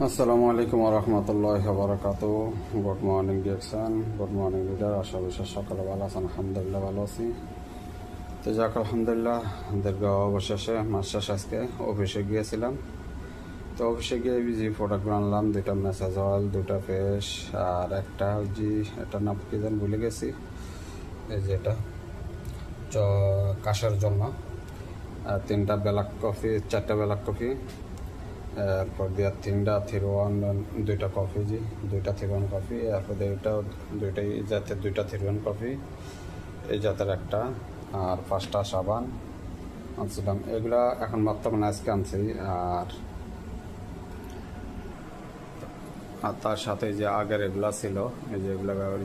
আসসালামু আলাইকুম রহমতুল্লাহ বারাকাতু। Good morning direction, good morning leader. আশা বিশ্বাস সকালে ভালো আছেন? আলহামদুলিল্লাহ ভালো আছি। তো যাক আলহামদুলিল্লাহ, দীর্ঘ অবশেষে মাস শেষ আজকে অফিসে গিয়েছিলাম। তো অফিসে গিয়ে যে প্রোডাক্টগুলো আনলাম, দুইটা ম্যাসাজ অয়েল, দুইটা ফেস, আর একটা যে এটার নাম কি যেন ভুলে গেছি, এই যে এটা কাশের জন্য, আর তিনটা ব্ল্যাক কফি, চারটা ব্ল্যাক কফি, এরপর দিয়ে তিনটা থিরওয়ান, দুইটা কফি, জি দুইটা থিরওয়ান কফি, এরপর দুইটাই জাতের দুইটা থিরওয়ান কফি, এই জাতের একটা, আর 5টা সাবান আনছিলাম। এগুলা এখন বর্তমানে আজকে আনছি। আর তার সাথে যে আগের এগুলা ছিল, এই যে এগুলো ব্যবহার,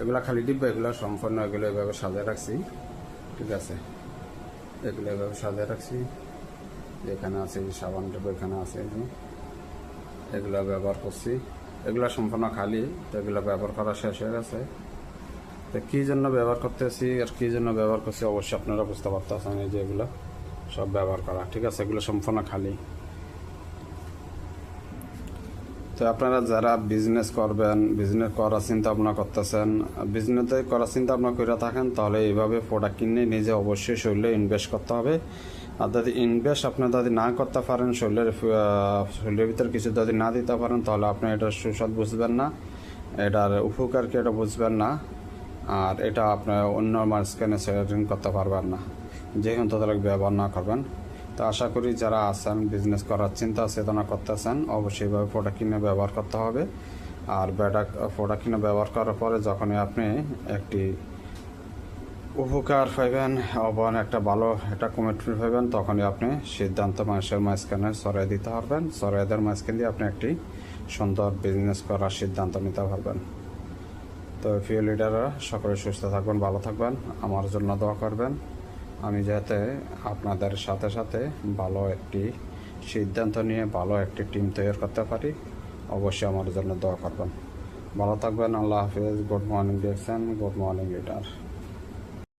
এগুলা খালি ডিব্বা, এগুলো সম্পূর্ণ এগুলো এভাবে সাজিয়ে রাখছি। ঠিক আছে, এগুলো এভাবে সাজিয়ে রাখছি। এখানে আছে যে সাবান ডিব্বা, এখানে আছে যে এগুলো ব্যবহার করছি। এগুলো সম্পূর্ণ খালি, তো এগুলো ব্যবহার করা শেষ হয়ে গেছে। তো কী জন্য ব্যবহার করতেছি আর কী জন্য ব্যবহার করছি অবশ্যই আপনারা বুঝতে পারতেছেন। এই যে এগুলো সব ব্যবহার করা, ঠিক আছে, এগুলো সম্পূর্ণ খালি। তো আপনারা যারা বিজনেস করবেন, বিজনেস করার চিন্তা ভাবনা করতেছেন, বিজনেসে করার চিন্তা ভাবনা করে থাকেন, তাহলে এইভাবে প্রোডাক্ট কিনে নিজে অবশ্যই শরীরে ইনভেস্ট করতে হবে। আর যদি ইনভেস্ট আপনি যদি না করতে পারেন, শরীরের ভিতরে কিছু যদি না দিতে পারেন, তাহলে আপনি এটার সুস্বাদ বুঝবেন না, এটার উপকার কি এটা বুঝবেন না, আর এটা আপনার অন্য মাঝখানে সেটিং করতে পারবেন না, যেহেতু তাদের ব্যবহার না করবেন। তো আশা করি যারা আছেন, বিজনেস করার চিন্তা চেতনা করতেছেন, অবশ্যই এইভাবে প্রোডাক্ট কিনে ব্যবহার করতে হবে। আর প্রোডাক্ট কিনে ব্যবহার করার পরে যখনই আপনি একটি উপকার পাইবেন এবং একটা ভালো একটা কমিটমেন্ট পাইবেন, তখনই আপনি সিদ্ধান্ত মানুষের মাঝখানে ছড়াই দিতে পারবেন। ছড়াইদের মাঝখান দিয়ে আপনি একটি সুন্দর বিজনেস করার সিদ্ধান্ত নিতে পারবেন। তো প্রিয় লিডাররা, সকলে সুস্থ থাকবেন, ভালো থাকবেন, আমার জন্য দোয়া করবেন। আমি যাতে আপনাদের সাথে সাথে ভালো একটি সিদ্ধান্ত নিয়ে ভালো একটি টিম তৈরি করতে পারি, অবশ্যই আমার জন্য দোয়া করবেন। ভালো থাকবেন। আল্লাহ হাফিজ। Good morning direction, good morning leader.